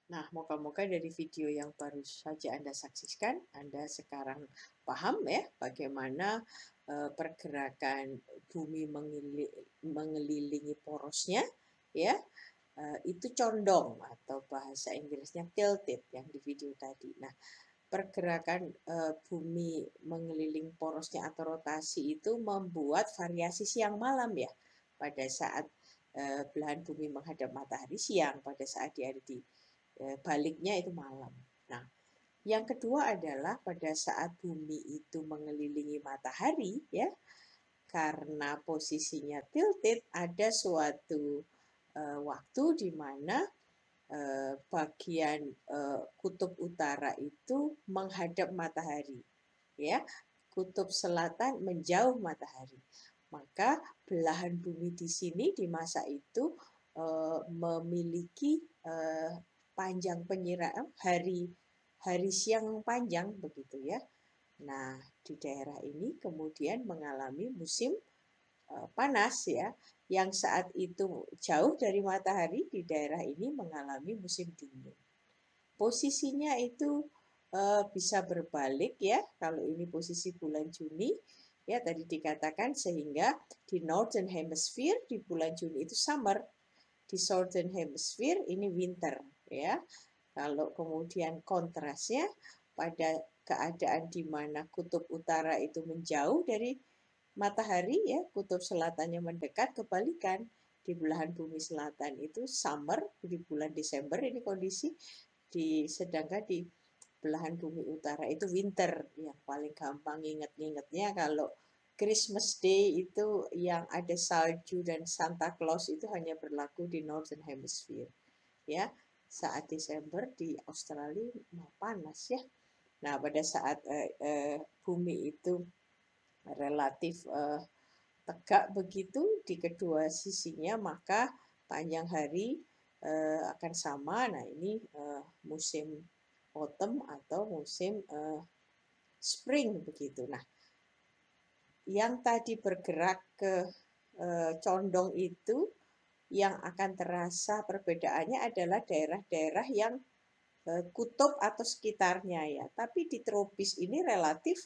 Nah, moga-moga dari video yang baru saja Anda saksikan, Anda sekarang paham ya bagaimana pergerakan bumi mengelilingi porosnya, ya. Itu condong atau bahasa Inggrisnya tilted yang di video tadi. Nah, pergerakan bumi mengelilingi porosnya atau rotasi itu membuat variasi siang malam ya. Pada saat belahan bumi menghadap matahari siang, pada saat dia ada di baliknya itu malam. Nah, yang kedua adalah pada saat bumi itu mengelilingi matahari ya, karena posisinya tilted, ada suatu waktu di mana bagian kutub utara itu menghadap matahari, ya. Kutub selatan menjauh matahari. Maka belahan bumi di sini di masa itu memiliki panjang penyiraan hari siang panjang begitu ya. Nah, di daerah ini kemudian mengalami musim panas ya, yang saat itu jauh dari matahari di daerah ini mengalami musim dingin. Posisinya itu bisa berbalik ya, kalau ini posisi bulan Juni, ya tadi dikatakan sehingga di Northern Hemisphere di bulan Juni itu summer, di Southern Hemisphere ini winter ya. Kalau kemudian kontrasnya pada keadaan di mana kutub utara itu menjauh dari matahari ya, kutub selatannya mendekat, kebalikan di belahan bumi selatan itu summer di bulan Desember ini kondisi, sedangkan di belahan bumi utara itu winter. Yang paling gampang inget-ingetnya kalau Christmas Day itu yang ada salju dan Santa Claus itu hanya berlaku di Northern Hemisphere ya. Saat Desember di Australia mau panas ya. Nah, pada saat bumi itu relatif tegak begitu di kedua sisinya, maka panjang hari akan sama. Nah, ini musim autumn atau musim spring begitu. Nah, yang tadi bergerak ke condong itu yang akan terasa perbedaannya adalah daerah-daerah yang kutub atau sekitarnya ya. Tapi di tropis ini relatif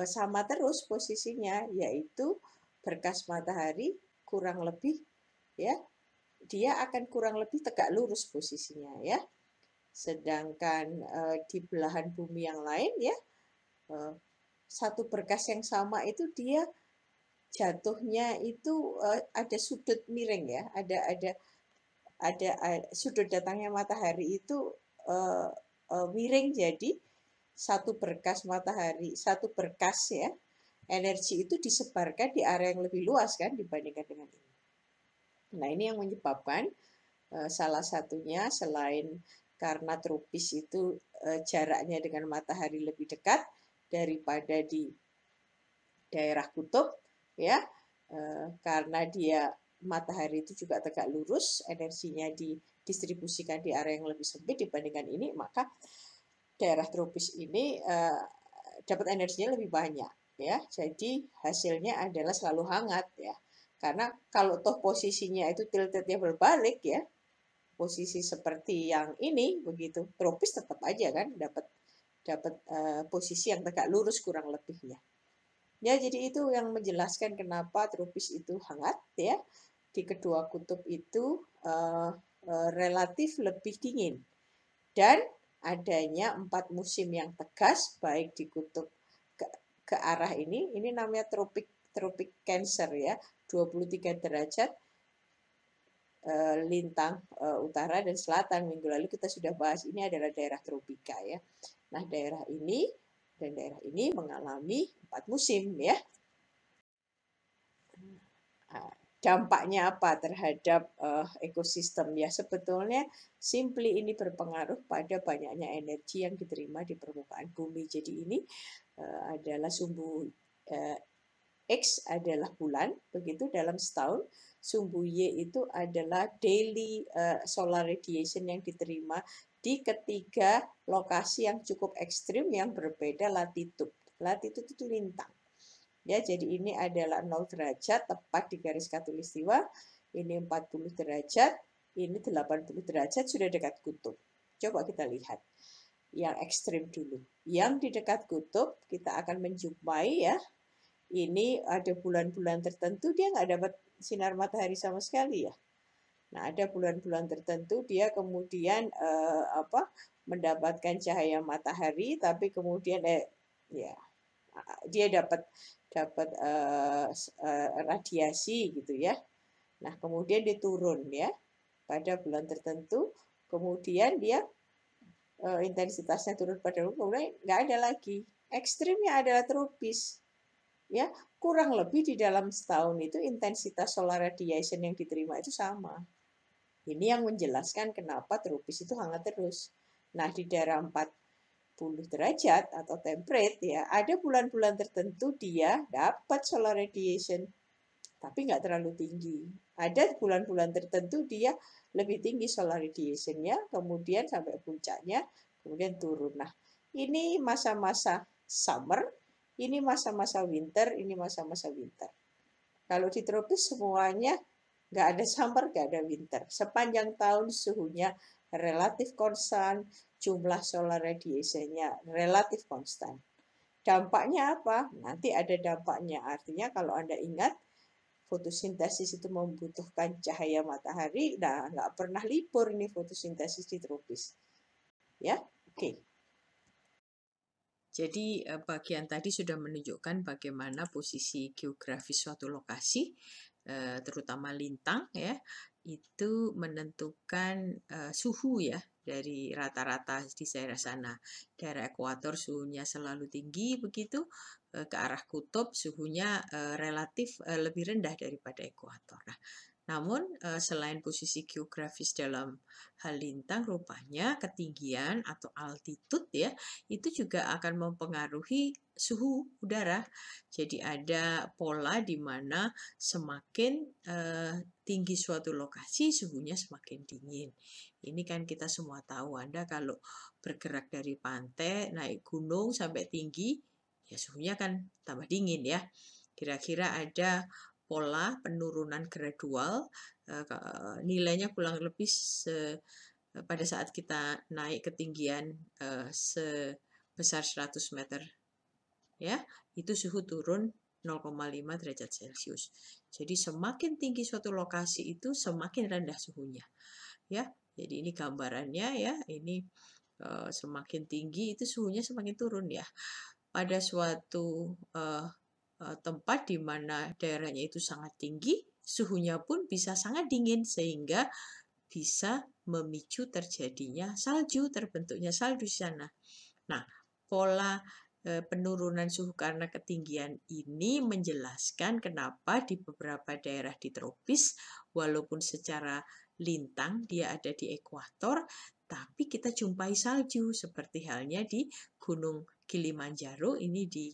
sama terus posisinya, yaitu berkas matahari kurang lebih ya, dia akan kurang lebih tegak lurus posisinya ya. Sedangkan di belahan bumi yang lain ya, satu berkas yang sama itu dia jatuhnya itu ada sudut miring ya, ada sudut datangnya matahari itu miring, jadi satu berkas matahari, satu berkas ya, energi itu disebarkan di area yang lebih luas kan dibandingkan dengan ini. Nah, ini yang menyebabkan salah satunya selain karena tropis itu jaraknya dengan matahari lebih dekat daripada di daerah kutub ya, karena dia matahari itu juga tegak lurus, energinya didistribusikan di area yang lebih sempit dibandingkan ini, maka daerah tropis ini dapat energinya lebih banyak ya. Jadi hasilnya adalah selalu hangat ya. Karena kalau toh posisinya itu tiltednya berbalik ya, posisi seperti yang ini begitu, tropis tetap aja kan dapat posisi yang tegak lurus kurang lebihnya. Ya, jadi itu yang menjelaskan kenapa tropis itu hangat ya. Di kedua kutub itu relatif lebih dingin. Dan adanya 4 musim yang tegas baik di kutub ke arah ini namanya tropik Cancer ya, 23 derajat lintang utara dan selatan. Minggu lalu kita sudah bahas, ini adalah daerah tropika ya. Nah, daerah ini dan daerah ini mengalami 4 musim ya. Dampaknya apa terhadap ekosistem ya? Sebetulnya simply ini berpengaruh pada banyaknya energi yang diterima di permukaan bumi. Jadi ini adalah sumbu X adalah bulan, begitu dalam setahun. Sumbu Y itu adalah daily solar radiation yang diterima di ketiga lokasi yang cukup ekstrim yang berbeda latitude. Latitude itu lintang. Ya, jadi ini adalah 0 derajat tepat di garis khatulistiwa, ini 40 derajat, ini 80 derajat sudah dekat kutub. Coba kita lihat yang ekstrim dulu. Yang di dekat kutub kita akan menjumpai ya, ini ada bulan-bulan tertentu dia nggak dapat sinar matahari sama sekali ya. Nah, ada bulan-bulan tertentu dia kemudian mendapatkan cahaya matahari, tapi kemudian ya dia dapat dapat radiasi gitu ya. Nah, kemudian dia turun ya pada bulan tertentu, kemudian dia intensitasnya turun pada kemudian nggak ada lagi. Ekstrimnya adalah tropis. Ya, kurang lebih di dalam setahun itu intensitas solar radiation yang diterima itu sama. Ini yang menjelaskan kenapa tropis itu hangat terus. Nah, di daerah 40 derajat atau temperate ya, ada bulan-bulan tertentu dia dapat solar radiation, tapi nggak terlalu tinggi. Ada bulan-bulan tertentu dia lebih tinggi solar radiation-nya, kemudian sampai puncaknya, kemudian turun. Nah, ini masa-masa summer, ini masa-masa winter, ini masa-masa winter. Kalau di tropis semuanya nggak ada summer, nggak ada winter. Sepanjang tahun suhunya relatif konstan, jumlah solar radiation-nya relatif konstan. Dampaknya apa? Nanti ada dampaknya. Artinya kalau Anda ingat, fotosintesis itu membutuhkan cahaya matahari. Nah, nggak pernah libur ini fotosintesis di tropis. Ya, oke. Jadi bagian tadi sudah menunjukkan bagaimana posisi geografis suatu lokasi, terutama lintang ya, itu menentukan suhu ya dari rata-rata di daerah sana. Daerah ekuator suhunya selalu tinggi begitu, ke arah kutub suhunya relatif lebih rendah daripada ekuator. Nah, namun selain posisi geografis dalam hal lintang, rupanya ketinggian atau altitude ya itu juga akan mempengaruhi suhu udara. Jadi ada pola di mana semakin tinggi suatu lokasi suhunya semakin dingin. Ini kan kita semua tahu, Anda kalau bergerak dari pantai naik gunung sampai tinggi ya suhunya kan tambah dingin ya. Kira-kira ada pola penurunan gradual, nilainya kurang lebih pada saat kita naik ketinggian sebesar 100 meter ya, itu suhu turun 0,5 derajat Celcius. Jadi semakin tinggi suatu lokasi itu semakin rendah suhunya. Ya, jadi ini gambarannya ya, ini semakin tinggi itu suhunya semakin turun ya. Pada suatu tempat di mana daerahnya itu sangat tinggi, suhunya pun bisa sangat dingin sehingga bisa memicu terjadinya salju, terbentuknya salju di sana. Nah, pola penurunan suhu karena ketinggian ini menjelaskan kenapa di beberapa daerah di tropis, walaupun secara lintang dia ada di ekuator, tapi kita jumpai salju seperti halnya di Gunung Kilimanjaro ini di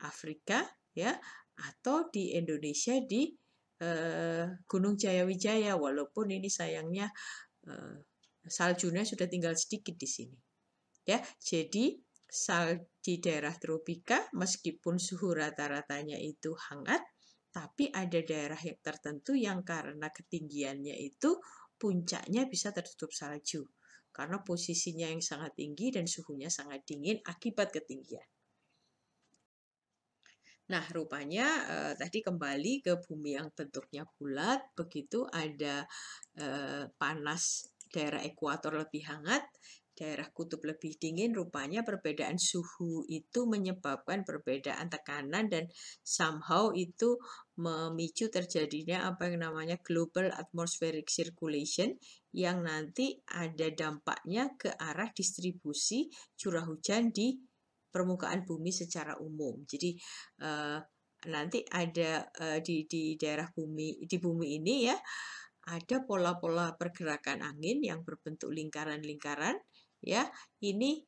Afrika ya, atau di Indonesia di Gunung Jayawijaya, walaupun ini sayangnya saljunya sudah tinggal sedikit di sini. Ya, jadi di daerah tropika meskipun suhu rata-ratanya itu hangat, tapi ada daerah yang tertentu yang karena ketinggiannya itu puncaknya bisa tertutup salju karena posisinya yang sangat tinggi dan suhunya sangat dingin akibat ketinggian. Nah, rupanya tadi kembali ke bumi yang bentuknya bulat, begitu ada panas daerah ekuator lebih hangat, daerah kutub lebih dingin, rupanya perbedaan suhu itu menyebabkan perbedaan tekanan dan somehow itu memicu terjadinya apa yang namanya global atmospheric circulation yang nanti ada dampaknya ke arah distribusi curah hujan di permukaan bumi secara umum. Jadi nanti ada di daerah bumi, di bumi ini ya, ada pola-pola pergerakan angin yang berbentuk lingkaran-lingkaran ya. Ini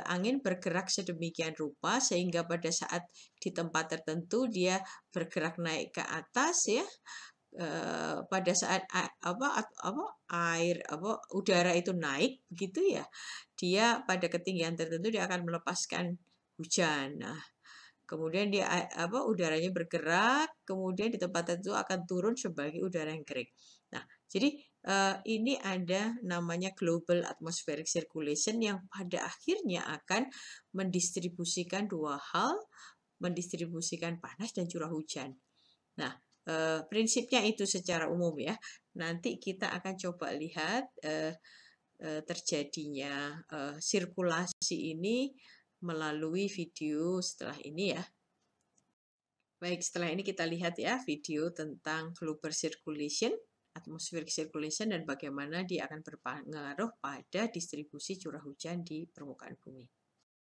angin bergerak sedemikian rupa sehingga pada saat di tempat tertentu dia bergerak naik ke atas ya. Pada saat udara itu naik begitu ya, dia pada ketinggian tertentu dia akan melepaskan hujan. Nah, kemudian dia udaranya bergerak, kemudian di tempat tertentu akan turun sebagai udara yang kering. Nah, jadi ini ada namanya global atmospheric circulation yang pada akhirnya akan mendistribusikan dua hal, mendistribusikan panas dan curah hujan. Nah, prinsipnya itu secara umum ya. Nanti kita akan coba lihat terjadinya sirkulasi ini melalui video setelah ini ya. Baik, setelah ini kita lihat ya video tentang global circulation, atmospheric circulation, dan bagaimana dia akan berpengaruh pada distribusi curah hujan di permukaan bumi.